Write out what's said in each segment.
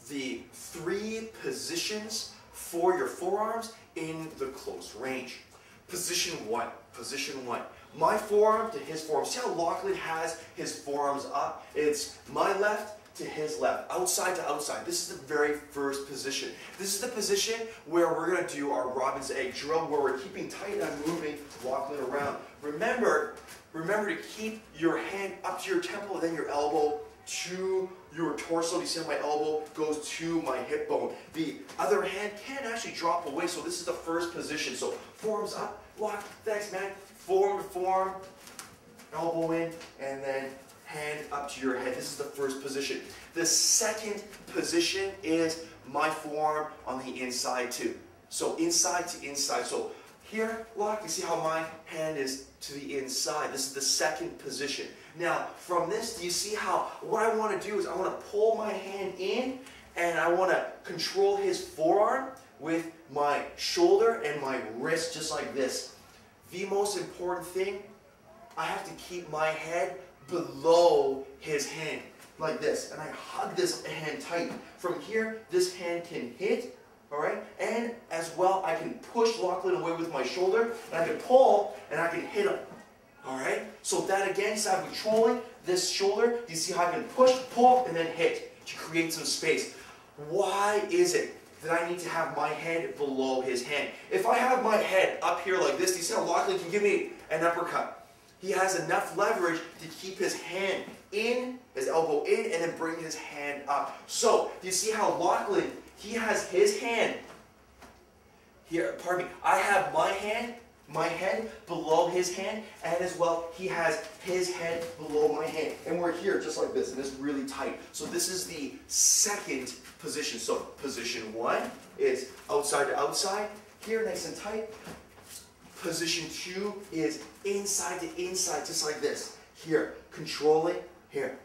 the 3 positions for your forearms in the close range. Position 1. Position 1. My forearm to his forearm. See how Lachlan has his forearms up? It's my left to his left, outside to outside. This is the very first position. This is the position where we're going to do our Robin's egg drill, where we're keeping tight and moving Lachlan around. Remember to keep your hand up to your temple and then your elbow to your torso. You see how my elbow goes to my hip bone. The other hand can actually drop away, so this is the first position. So forearms up, lock, thanks man, forearm to forearm, elbow in, and then hand up to your head. This is the first position. The second position is my forearm on the inside too. So inside to inside. So here, lock, you see how my hand is to the inside. This is the second position. Now, from this, do you see how, what I want to do is I want to pull my hand in and I want to control his forearm with my shoulder and my wrist just like this. The most important thing, I have to keep my head below his hand, like this. And I hug this hand tight. From here, this hand can hit, all right? And as well, I can push Lachlan away with my shoulder, and I can pull, and I can hit him, all right? So that again, so I'm controlling this shoulder. You see how I can push, pull, and then hit to create some space. Why is it that I need to have my head below his hand? If I have my head up here like this, do you see how Lachlan can give me an uppercut? He has enough leverage to keep his hand in, his elbow in, and then bring his hand up. So, do you see how Lachlan, he has his hand here, pardon me, I have my head below his hand, and as well, he has his head below my hand. And we're here just like this, and it's really tight. So this is the second position. So position 1 is outside to outside, here nice and tight. Position 2 is inside to inside, just like this. Here, controlling, here.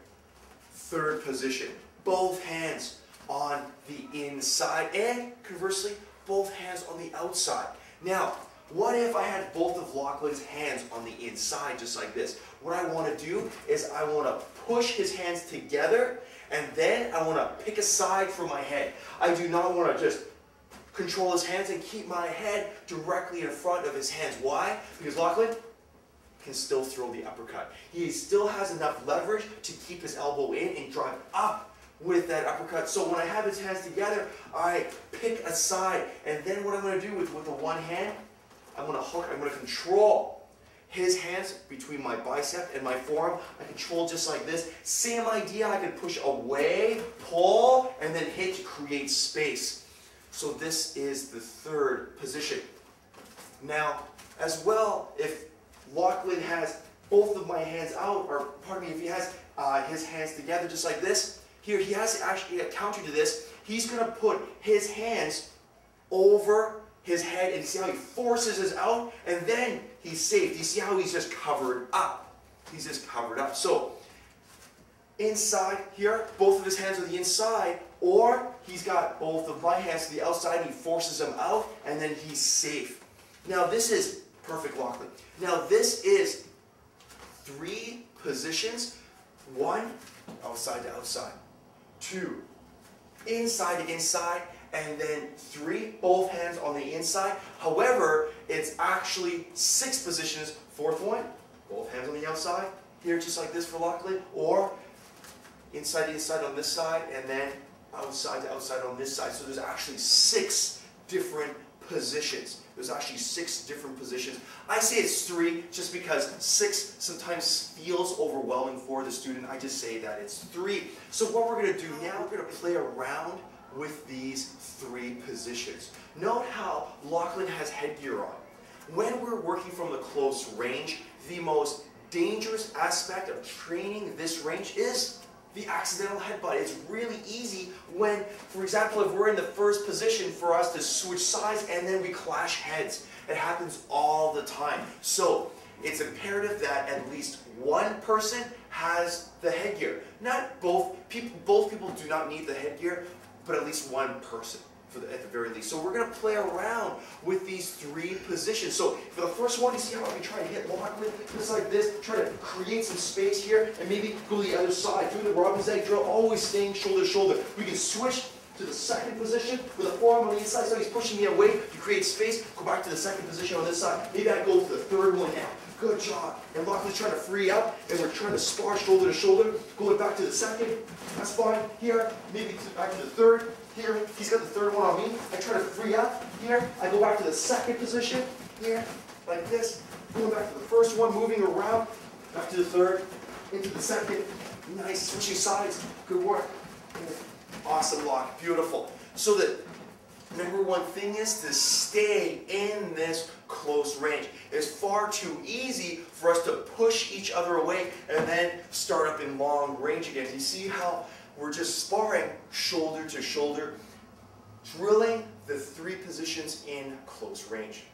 Third position, both hands on the inside, and conversely, both hands on the outside. Now, what if I had both of Lachlan's hands on the inside, just like this? What I want to do is I want to push his hands together, and then I want to pick a side for my head. I do not want to just control his hands and keep my head directly in front of his hands. Why? Because Lachlan can still throw the uppercut. He still has enough leverage to keep his elbow in and drive up with that uppercut. So when I have his hands together, I pick a side, and then what I'm going to do with the one hand, I'm going to hook, I'm going to control his hands between my bicep and my forearm. I control just like this. Same idea, I can push away, pull, and then hit to create space. So this is the third position. Now, as well, if Lachlan has both of my hands out, or pardon me, if he has his hands together just like this, here he has actually a counter to this. He's going to put his hands over his head, and you see how he forces us out, and then he's safe. You see how he's just covered up. He's just covered up. So inside here, both of his hands are the inside, or he's got both of my hands to the outside and he forces them out, and then he's safe. Now this is perfect Lachlan. Now this is 3 positions. 1, outside to outside. 2, inside to inside. And then 3, both hands on the inside. However, it's actually 6 positions. 4th one, both hands on the outside. Here just like this for Lachlan. Or inside to inside on this side, and then outside to outside on this side. So there's actually 6 different positions. There's actually 6 different positions. I say it's 3 just because 6 sometimes feels overwhelming for the student. I just say that it's 3. So what we're going to do now, we're going to play around with these 3 positions. Note how Lachlan has headgear on. When we're working from the close range, the most dangerous aspect of training this range is the accidental headbutt. It's really easy when, for example, if we're in the first position for us to switch sides and then we clash heads. It happens all the time. So it's imperative that at least one person has the headgear. Not both people do not need the headgear, but at least one person at the very least. So we're going to play around with these 3 positions. So for the first one, you see how I can try to hit Lachlan just like this, try to create some space here, and maybe go to the other side. Do the Robin's egg drill, always staying shoulder to shoulder. We can switch to the second position with a forearm on the inside, so he's pushing me away to create space. Go back to the second position on this side. Maybe I go to the third one now. Good job. And Lachlan's trying to free up, and we're trying to spar shoulder to shoulder. Going back to the second. That's fine. Here, maybe back to the third. Here, he's got the third one on me. I try to free up. Here, I go back to the second position. Here, like this. Going back to the first one, moving around. Back to the third, into the second. Nice, switching sides. Good work. Awesome lock. Beautiful. So the number one thing is to stay in this close range. It's far too easy for us to push each other away and then start up in long range again. You see how we're just sparring shoulder to shoulder, drilling the three positions in close range.